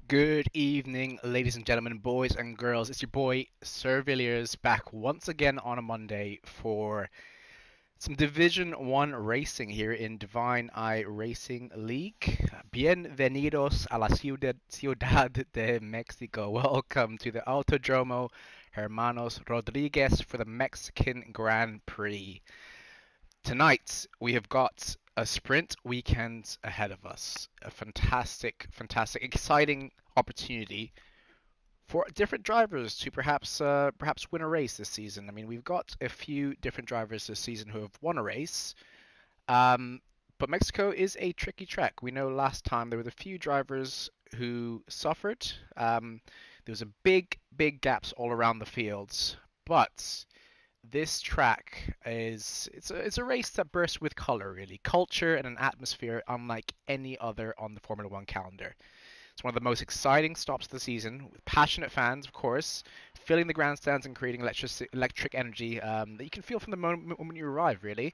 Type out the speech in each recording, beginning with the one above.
Good evening, ladies and gentlemen, boys and girls. It's your boy Sir Villiers back once again on a Monday for some Division 1 racing here in Divine Eye Racing League. Bienvenidos a la Ciudad de Mexico. Welcome to the Autodromo Hermanos Rodriguez for the Mexican Grand Prix. Tonight, we have got a sprint weekend ahead of us. A fantastic, exciting opportunity for different drivers to perhaps win a race this season. I mean, we've got a few different drivers this season who have won a race, um, but Mexico is a tricky track. We know last time there were a few drivers who suffered. There was a big gaps all around the fields, but this track it's a race that bursts with color, really, culture and an atmosphere unlike any other on the Formula One calendar. It's one of the most exciting stops of the season, with passionate fans, of course, filling the grandstands and creating electric energy that you can feel from the moment you arrive, really.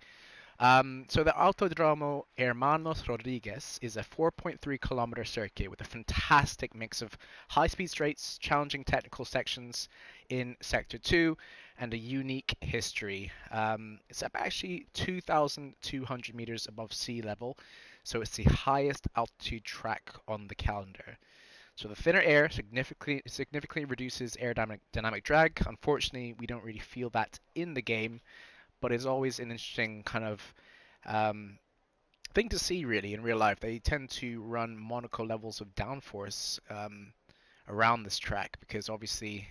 So the Autodromo Hermanos Rodriguez is a 4.3-kilometer circuit with a fantastic mix of high-speed straights, challenging technical sections in Sector 2, and a unique history. It's up actually 2,200 meters above sea level, so it's the highest altitude track on the calendar. So the thinner air significantly reduces aerodynamic drag. Unfortunately, we don't really feel that in the game, but it's always an interesting kind of um, thing to see, really, in real life. They tend to run Monaco levels of downforce around this track because obviously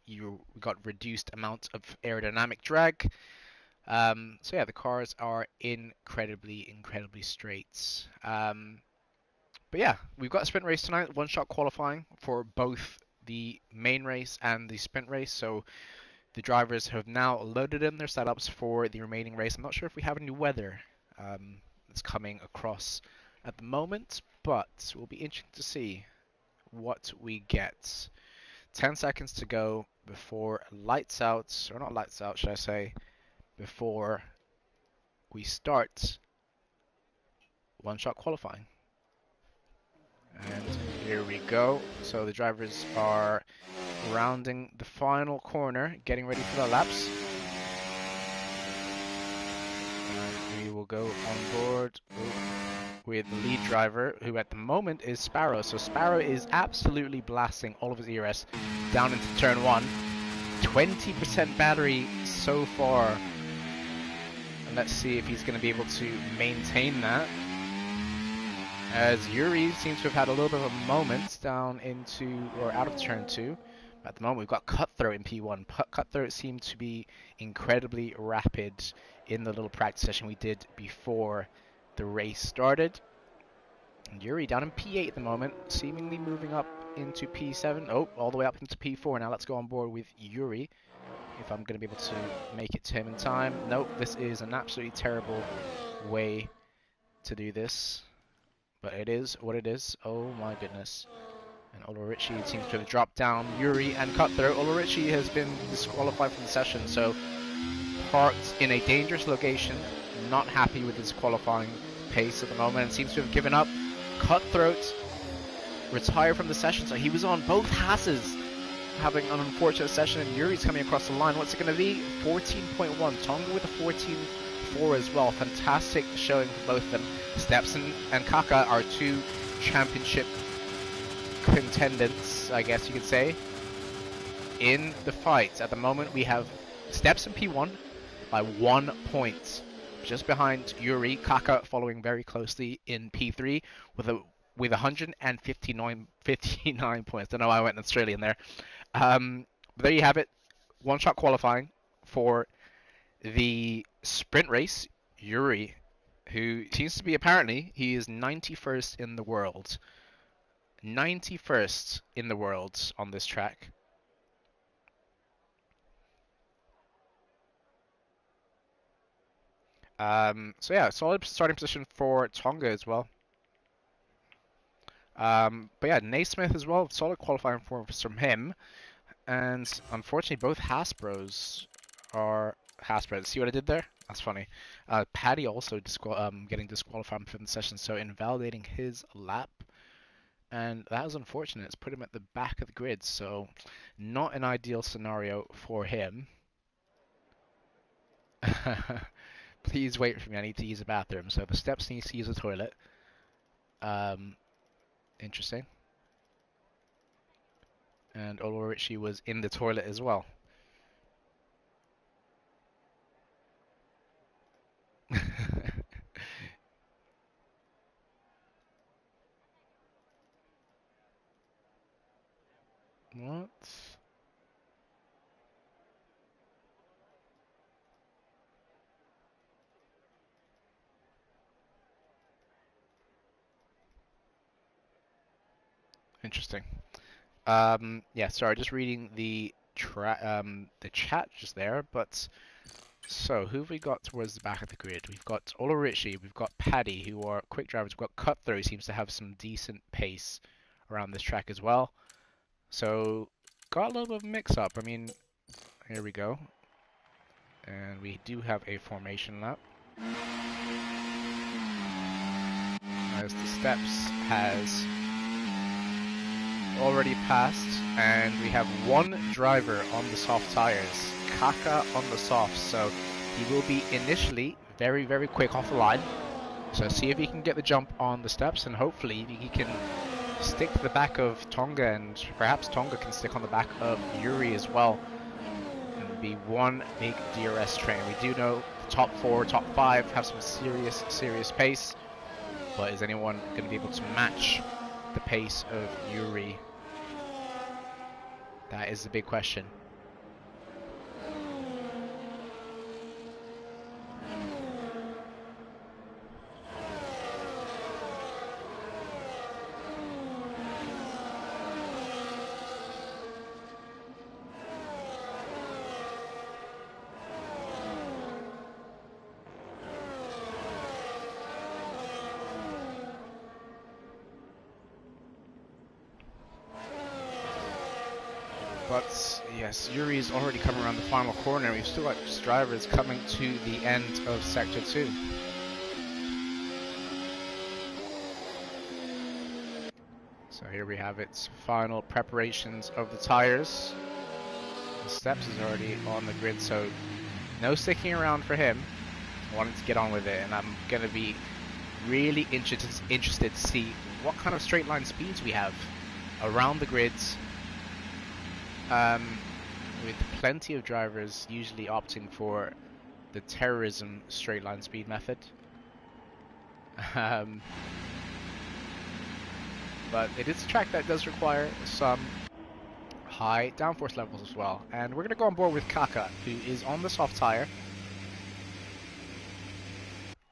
you got reduced amount of aerodynamic drag. So yeah, the cars are incredibly straight. But yeah, we've got a sprint race tonight, one-shot qualifying for both the main race and the sprint race. So the drivers have now loaded in their setups for the remaining race. I'm not sure if we have any weather that's coming across at the moment, but it will be interesting to see what we get. 10 seconds to go before lights out, or not lights out, should I say, before we start one-shot qualifying. And here we go. So the drivers are rounding the final corner, getting ready for their laps. And we will go on board with the lead driver, who at the moment is Sparrow. So Sparrow is absolutely blasting all of his ERS down into turn 1. 20% battery so far. And let's see if he's going to be able to maintain that. As Yuri seems to have had a little bit of a moment down into, or out of turn 2. At the moment, we've got Cutthroat in P1. Cutthroat seemed to be incredibly rapid in the little practice session we did before the race started. And Yuri down in P8 at the moment, seemingly moving up into P7. Oh, all the way up into P4 now. Let's go on board with Yuri, if I'm going to be able to make it to him in time. Nope, this is an absolutely terrible way to do this. But it is what it is. Oh my goodness. And Ulrich seems to have dropped down Yuri and Cutthroat. Ulrich has been disqualified from the session, so parked in a dangerous location. Not happy with his qualifying pace at the moment and seems to have given up. Cutthroat retired from the session, so he was on both Hasses having an unfortunate session, and Yuri's coming across the line. What's it going to be? 14.1. Tonga with a 14.4 as well. Fantastic showing for both of them. Stepson and Kaka are two championship contendants, I guess you could say, in the fight. At the moment, we have Stepson P1 by 1 point. Just behind Yuri, Kaka following very closely in P3 with 159 points. Don't know why I went Australian there. But there you have it. One-shot qualifying for the sprint race. Yuri, who seems to be, apparently, he is 91st in the world. 91st in the world on this track. So yeah, solid starting position for Tonga as well. But yeah, Naismith as well, solid qualifying performance from him. And unfortunately, both Hasbros are Hasbros. See what I did there? That's funny. Paddy also getting disqualified from the session, so invalidating his lap. And that was unfortunate. It's put him at the back of the grid, so not an ideal scenario for him. Please wait for me. I need to use the bathroom. So the steps needs to use a toilet. Interesting. And Ulrich was in the toilet as well. What? Interesting. Yeah, sorry, just reading the chat just there, but so who have we got towards the back of the grid? We've got Ulrichi, we've got Paddy, who are quick drivers, we've got Cutthroat, who seems to have some decent pace around this track as well. So got a little bit of mix up. I mean, here we go. And we do have a formation lap. As the steps has already passed, and we have one driver on the soft tires, Kaka on the softs, so he will be initially very, very quick off the line. So see if he can get the jump on the steps, and hopefully he can stick to the back of Tonga, and perhaps Tonga can stick on the back of Yuri as well, and be one big DRS train. We do know the top 4, top 5 have some serious pace, but is anyone going to be able to match the pace of Yuri? That is the big question. But yes, Yuri is already coming around the final corner. We've still got drivers coming to the end of Sector 2. So here we have its final preparations of the tires. The steps is already on the grid, so no sticking around for him. Wanting to get on with it, and I'm going to be really interested to see what kind of straight line speeds we have around the grids. With plenty of drivers usually opting for the terrorism straight line speed method. But it is a track that does require some high downforce levels as well. And we're going to go on board with Kaka, who is on the soft tire.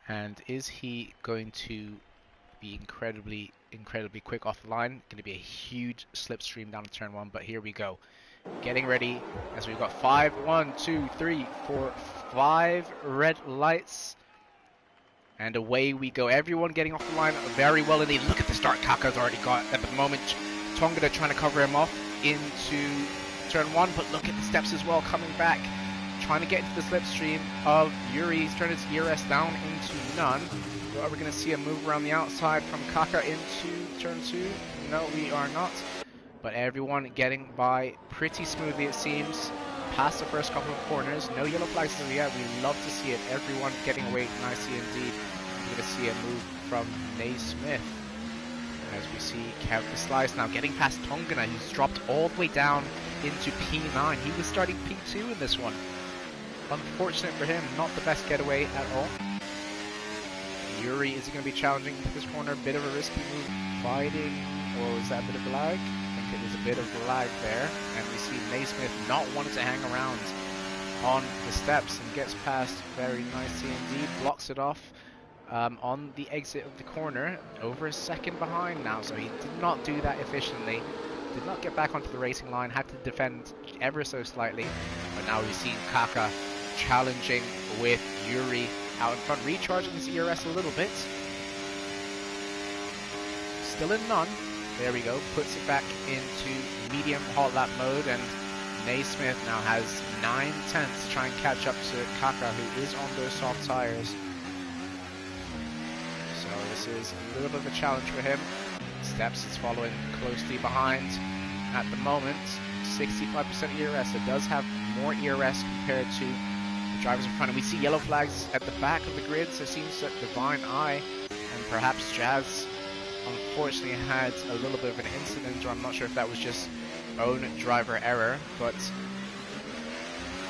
And is he going to be incredibly quick off the line? Going to be a huge slipstream down to turn 1, but here we go. Getting ready as we've got 5, 1, 2, 3, 4, 5 red lights. And away we go. Everyone getting off the line very well indeed. Look at the start Kaka's already got at the moment. Tonga trying to cover him off into turn 1, but look at the steps as well coming back. Trying to get into the slipstream of Yuri. He's turned his ERS down into none. So are we going to see a move around the outside from Kaka into turn 2? No, we are not. But everyone getting by pretty smoothly, it seems. Past the first couple of corners. No yellow flags as of yet. We love to see it. Everyone getting away nicely indeed. We're going to see a move from Naismith. As we see Kev the Slice now getting past Tongana, who's dropped all the way down into P9. He was starting P2 in this one. Unfortunate for him. Not the best getaway at all. Yuri, is he going to be challenging into this corner? Bit of a risky move. Fighting. Or was that a bit of a lag? I think it was a bit of a lag there. And we see Naismith not wanting to hang around on the steps and gets past very nicely indeed. Blocks it off on the exit of the corner. Over a second behind now, so he did not do that efficiently. Did not get back onto the racing line. Had to defend ever so slightly. But now we've seen Kaka challenging with Yuri out in front, recharging his ERS a little bit. Still in none. There we go. Puts it back into medium hot lap mode, and Naismith now has 9 tenths to try and catch up to Kaka, who is on those soft tires. So this is a little bit of a challenge for him. Steps is following closely behind at the moment. 65% ERS. It does have more ERS compared to the drivers in front. And we see yellow flags at the back of the grid. So it seems that Divine Eye and perhaps Jazz unfortunately had a little bit of an incident, or I'm not sure if that was just own driver error, but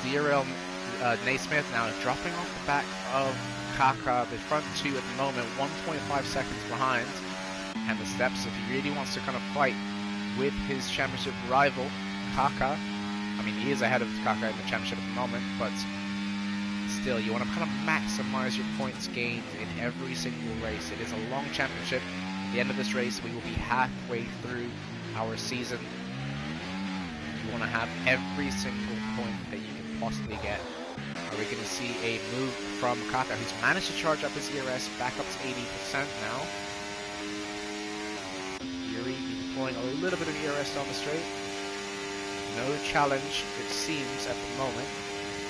DRL Naismith now dropping off the back of Kaka, the front two at the moment, 1.5 seconds behind, and the Steps, if he really wants to kind of fight with his championship rival, Kaka, I mean he is ahead of Kaka in the championship at the moment, but still you want to kind of maximize your points gained in every single race. It is a long championship. At the end of this race we will be halfway through our season. You want to have every single point that you can possibly get. Are we going to see a move from Kaka, who's managed to charge up his ERS back up to 80% now? Yuri deploying a little bit of ERS down the straight. No challenge, it seems, at the moment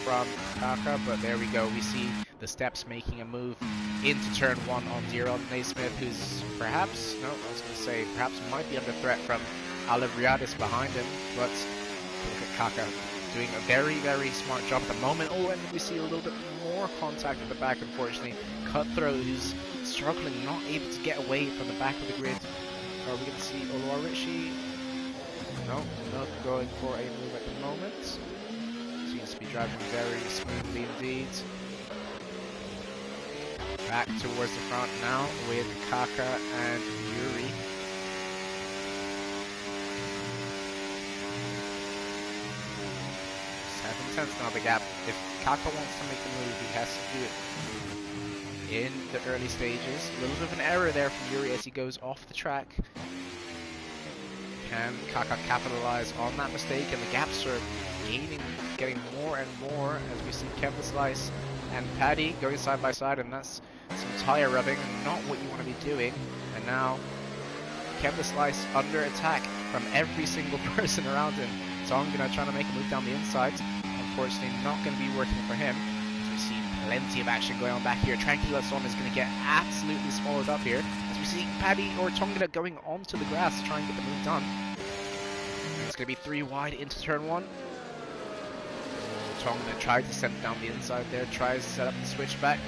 from Kaka, but there we go. We see the Steps making a move into turn one on DRL Naismith, who's perhaps, no, I was going to say, perhaps might be under threat from Alivriadis behind him, but look at Kaka doing a very, very smart job at the moment. Oh, and we see a little bit more contact at the back, unfortunately. Cutthroat, who's struggling, not able to get away from the back of the grid. Are we going to see Oluwarichi? No, not going for a move at the moment. Seems to be driving very smoothly indeed. Back towards the front now with Kaka and Yuri. 7 tenths now the gap. If Kaka wants to make the move, he has to do it in the early stages. A little bit of an error there from Yuri as he goes off the track. Can Kaka capitalize on that mistake? And the gaps are getting more and more as we see Kevin Slice and Paddy going side by side, and that's some tire rubbing, not what you want to be doing. And now Kevin Slice under attack from every single person around him. Tongana trying to make a move down the inside. Unfortunately, not going to be working for him. As we see plenty of action going on back here. Tranquila Son is going to get absolutely swallowed up here. As we see Paddy or Tongana going onto the grass to try and get the move done. And it's going to be 3 wide into turn 1. Tongana tried to send it down the inside there. Tries to set up the switchback.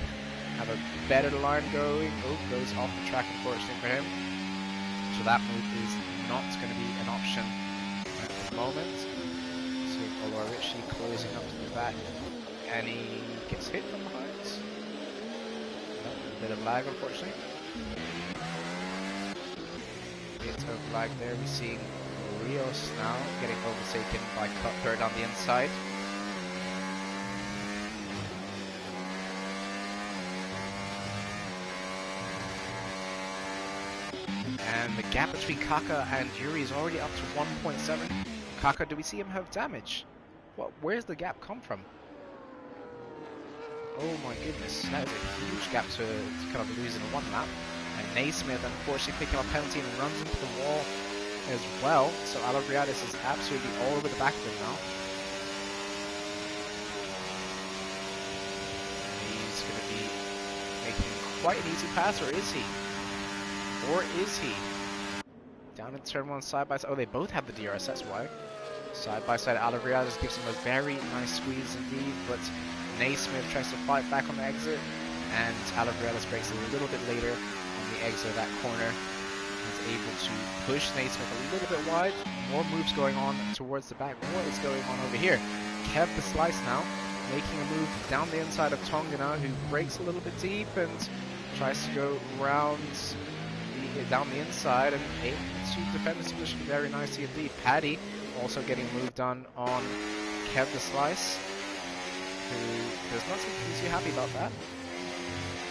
Have a better line going. Oh, goes off the track, unfortunately for him. So that move is not going to be an option at the moment. So Oluwarichi closing up to the back, and he gets hit from behind. A bit of lag, unfortunately. Bit of lag there. We're seeing Rios now getting overtaken by Cutthroat on the inside. And the gap between Kaka and Yuri is already up to 1.7. Kaka, do we see him have damage? Where's the gap come from? Oh my goodness, that is a huge gap to kind of lose in one lap. And Naismith unfortunately picking up a penalty and runs into the wall as well. So Alivriadis is absolutely all over the back of him now. He's going to be making quite an easy pass, or is he? Or is he? Down in turn 1 side by side. Oh, they both have the DRS, that's why. Side by side, Alivriadis gives him a very nice squeeze indeed, but Naismith tries to fight back on the exit, and Alivriadis breaks a little bit later on the exit of that corner. He's able to push Naismith a little bit wide. More moves going on towards the back. What is going on over here? Kev the Slice now, making a move down the inside of Tongana, who breaks a little bit deep and tries to go around down the inside and able to defend this position very nicely indeed. Paddy also getting moved on Kev the Slice, who does not seem to be too happy about that,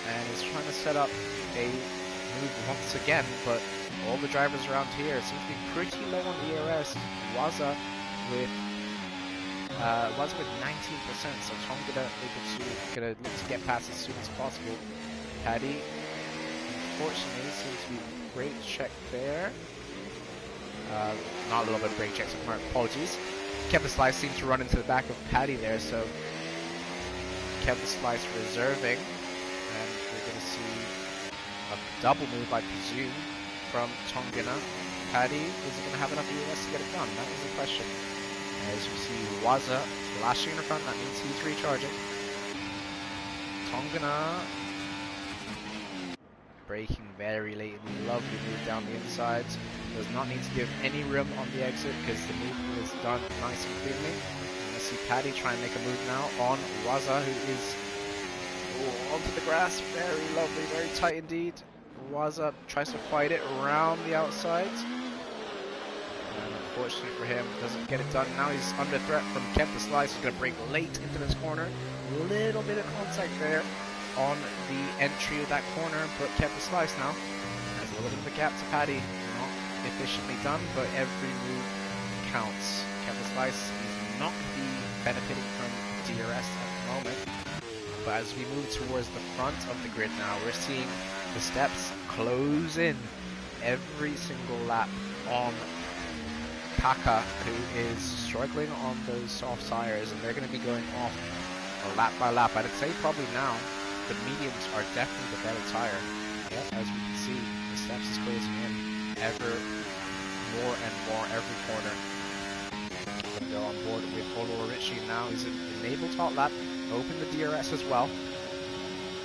and is trying to set up a move once again, but all the drivers around here seem to be pretty low on the ERS. Waza with 19%, so Tongana able to get past as soon as possible. Paddy, unfortunately, seems to be brake check there. Not a little bit of brake check, so apologies. Kev the Slice seems to run into the back of Paddy there, so Kev the Slice reserving, and we're going to see a double move, I presume, from Tongina. Paddy, is he going to have enough EOS to get it done? That is the question. As you see, Waza flashing in the front, that means he's recharging. Tongina braking very late, lovely move down the inside. Does not need to give any room on the exit because the move is done nice and cleanly. And I see Paddy try and make a move now on Waza, who is onto the grass. Very lovely, very tight indeed. Waza tries to fight it around the outside. And unfortunately for him, doesn't get it done. Now he's under threat from Kemp the Slice. He's going to brake late into this corner. A little bit of contact there on the entry of that corner, but Kemp the Slice now has a little bit of a gap to Paddy. Not efficiently done, but every move counts. Kemp the Slice is not benefiting from DRS at the moment. But as we move towards the front of the grid now, we're seeing the steps close in every single lap on Kaka, who is struggling on those soft tires, and they're going to be going off lap by lap. I'd say probably now the mediums are definitely the better tire. Yep, as we can see, the steps is closing in ever more and more every corner. I'm going to go on board with Olo Richie now. He's enabled hot lap, open the DRS as well,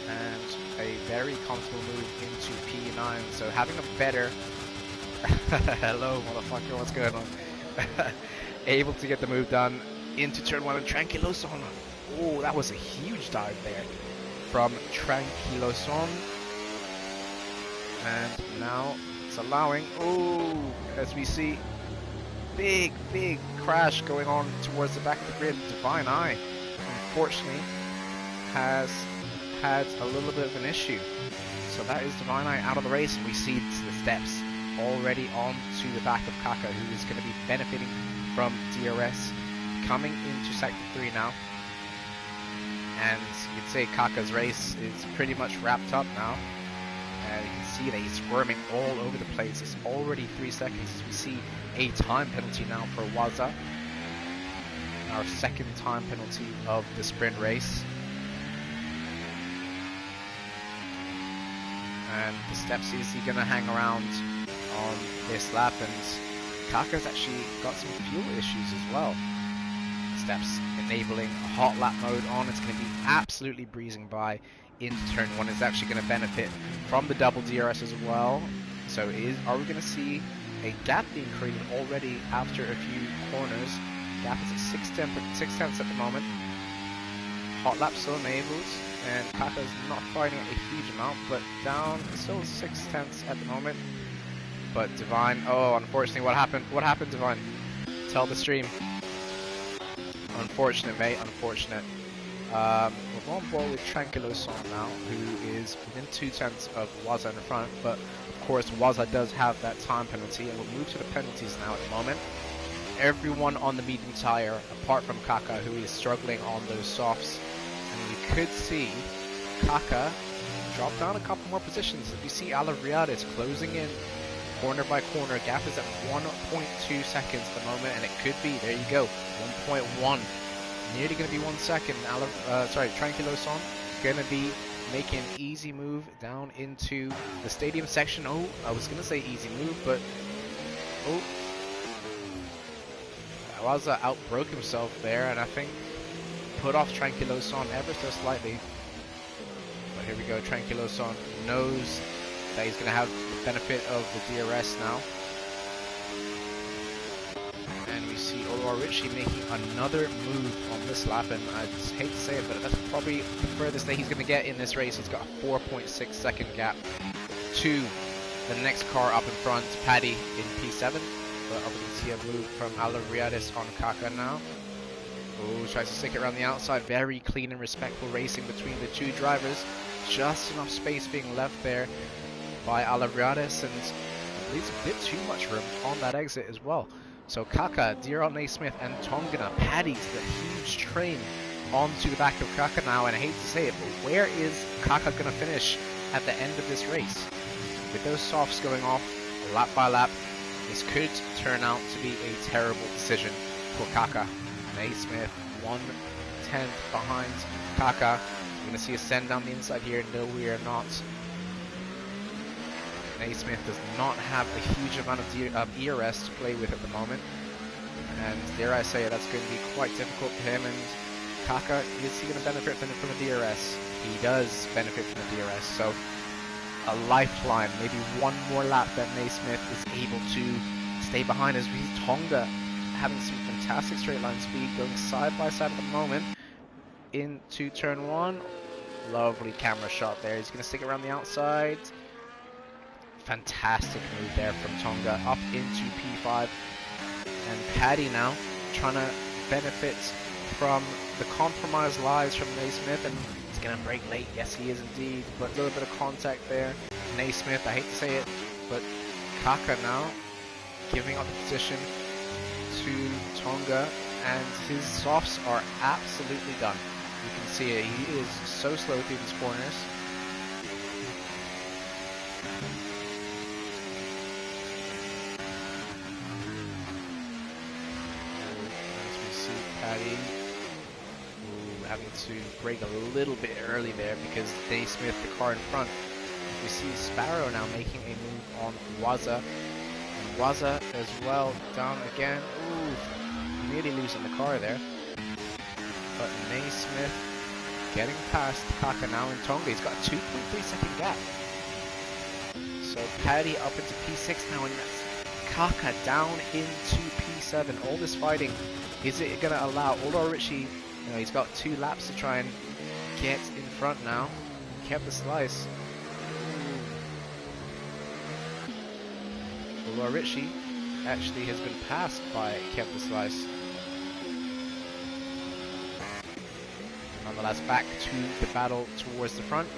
and a very comfortable move into P9. So having a better hello motherfucker, what's going on? Able to get the move done into turn 1 and Tranquiloson. Oh, that was a huge dive there from Tranquiloson. And now it's allowing, oh, as we see, big crash going on towards the back of the grid. Divine Eye, unfortunately, has had a little bit of an issue. So that is Divine Eye out of the race, and we see the steps already on to the back of Kaka, who is going to be benefiting from DRS coming into Sector 3 now. And you could say Kaka's race is pretty much wrapped up now. And you can see that he's squirming all over the place. It's already 3 seconds as we see a time penalty now for Waza. Our second time penalty of the sprint race. And the steps is he going to hang around on this lap, and Kaka's actually got some fuel issues as well. Steps enabling a hot lap mode on. It's going to be absolutely breezing by into turn 1. It's actually going to benefit from the double DRS as well. So are we going to see a gap being created already after a few corners? Gap is at 6/10 at the moment. Hot lap still enabled, and Kaka's not fighting a huge amount, but down still 6/10 at the moment. But Divine, oh, unfortunately, what happened? What happened, Divine? Tell the stream. Unfortunate, mate, unfortunate. We're on board with Tranquiloson now, who is within 2/10 of Waza in the front, but of course Waza does have that time penalty, and we'll move to the penalties now at the moment. Everyone on the medium tire, apart from Kaka, who is struggling on those softs, and we could see Kaka drop down a couple more positions. If you see Alavriades closing in corner by corner, gap is at 1.2 seconds at the moment, and it could be, there you go, 1.1, nearly going to be 1 second. Tranquiloson going to be making an easy move down into the stadium section. Oh, I was going to say easy move, but oh, Waza outbroke himself there, and I think put off Tranquiloson ever so slightly. But here we go, Tranquiloson knows that he's going to have the benefit of the DRS now. And we see Olo Richie making another move on this lap, and I just hate to say it, but that's probably the furthest that he's going to get in this race. He's got a 4.6 second gap to the next car up in front, Paddy in P7. But we can see a move from Alavriades on Kaka now. Oh, tries to stick it around the outside. Very clean and respectful racing between the two drivers. Just enough space being left there by Alavriades, and leaves a bit too much room on that exit as well. So Kaka, DRL Naismith, and Tongina, Paddy's the huge train onto the back of Kaka now, and I hate to say it, but where is Kaka going to finish at the end of this race? With those softs going off lap by lap, this could turn out to be a terrible decision for Kaka. Naismith 1/10 behind Kaka. We're going to see a send down the inside here. No, we are not. Naismith does not have a huge amount of ERS to play with at the moment, and dare I say it, that's going to be quite difficult for him. And Kaka, is he going to benefit from a DRS? He does benefit from a DRS, so a lifeline, maybe one more lap that Naismith is able to stay behind, as we see Tonga having some fantastic straight line speed, going side by side at the moment into turn 1. Lovely camera shot there. He's going to stick around the outside. Fantastic move there from Tonga up into P5. And Paddy now trying to benefit from the compromised lives from Naismith, and he's going to brake late. Yes, he is indeed, but a little bit of contact there. Naismith, I hate to say it, but Kaka now giving up the position to Tonga, and his softs are absolutely done. You can see it, he is so slow through these corners. As we see Paddy having to brake a little bit early there because Naismith, the car in front. We see Sparrow now making a move on Waza. And Waza as well down again. Ooh, nearly losing the car there. But Naismith getting past Kaka now in Tonga. He's got a 2.3 second gap. So Paddy up into P6 now, and that's Kaka down into P7. All this fighting, is it going to allow Ulrich? You know, he's got 2 laps to try and get in front now. Kept the slice. Ulrich actually has been passed by Kept the Slice. Nonetheless, back to the battle towards the front.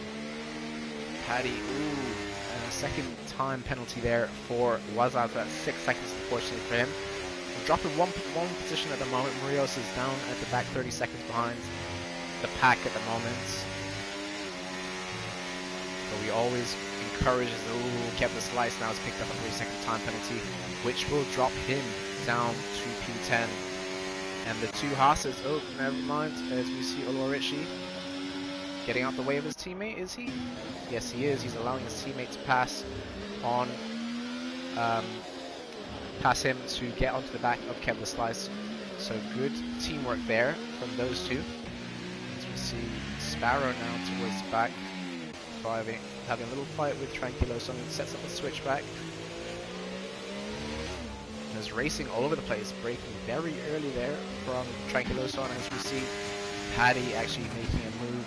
Paddy, and a second time penalty there for Wazaz. That's 6 seconds, unfortunately, for him. We're dropping one position at the moment. Marios is down at the back, 30 seconds behind the pack at the moment. But we always encourage Kept the Slice now has picked up a 3-second time penalty, which will drop him down to P10. And the 2 Haas's, oh, never mind, as we see Ulrich getting out the way of his teammate, is he? Yes, he is. He's allowing his teammate to pass on, pass him to get onto the back of Kept the Slice. So good teamwork there from those 2. As we see Sparrow now towards the back, having a little fight with Tranquilo, so he sets up a switchback. There's racing all over the place, braking very early there from Tranquiloso, and as we see Paddy actually making a move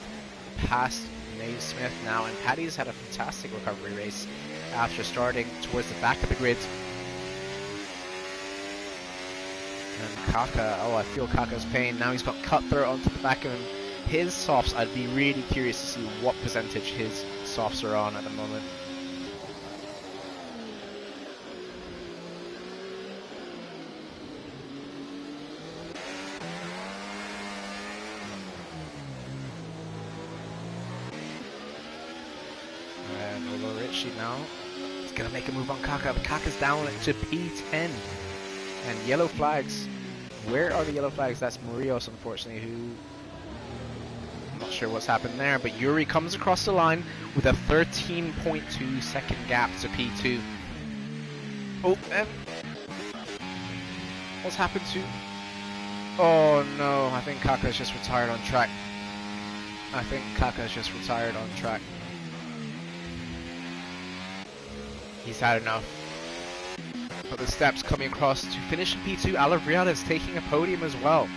past Naismith now, and Paddy's had a fantastic recovery race after starting towards the back of the grid. And Kaka, oh, I feel Kaka's pain. Now he's got Cutthroat onto the back of him. His softs, I'd be really curious to see what percentage his softs are on at the moment. And Ulrich now is going to make a move on Kaka, but Kaka's down to P10. And yellow flags. Where are the yellow flags? That's Marios, unfortunately, who... not sure what's happened there, but Yuri comes across the line with a 13.2 second gap to P2. Oh, and what's happened to... oh no, I think Kaka's just retired on track. I think Kaka's just retired on track. He's had enough. But the steps coming across to finish in P2. Alavriada's taking a podium as well.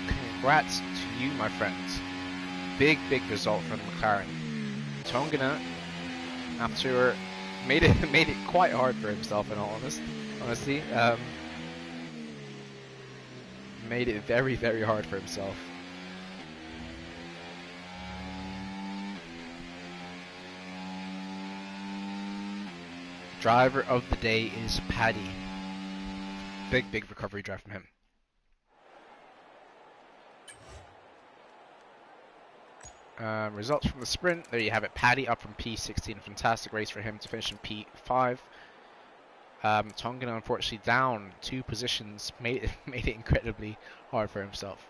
Congrats to you, my friends. Big result from McLaren. Tongana, after made it quite hard for himself, in all honesty, made it very hard for himself. Driver of the day is Paddy. Big recovery drive from him. Results from the sprint. There you have it. Paddy up from P16. Fantastic race for him to finish in P5. Tongana unfortunately down 2 positions. Made it incredibly hard for himself.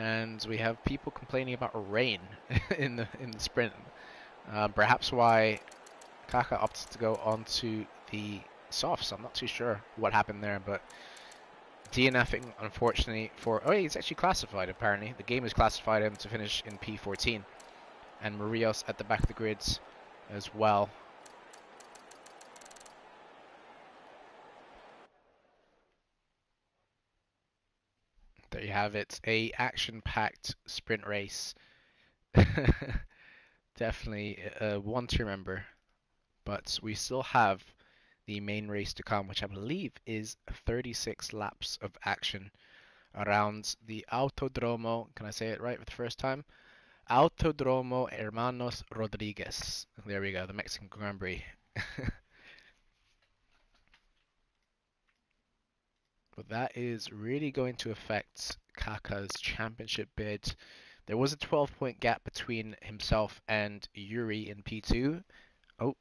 and we have people complaining about rain in the sprint. Perhaps why Kaka opted to go onto the softs. I'm not too sure what happened there, but DNFing, unfortunately, for... Oh, he's actually classified, apparently. The game has classified him to finish in P14. And Marios at the back of the grids as well. There you have it. A action-packed sprint race. Definitely one to remember. But we still have the main race to come, which I believe is 36 laps of action around the Autodromo. Can I say it right for the first time? Autodromo Hermanos Rodriguez. There we go, the Mexican Grand Prix. But that is really going to affect Kaka's championship bid. There was a 12-point gap between himself and Yuri in P2. Oh,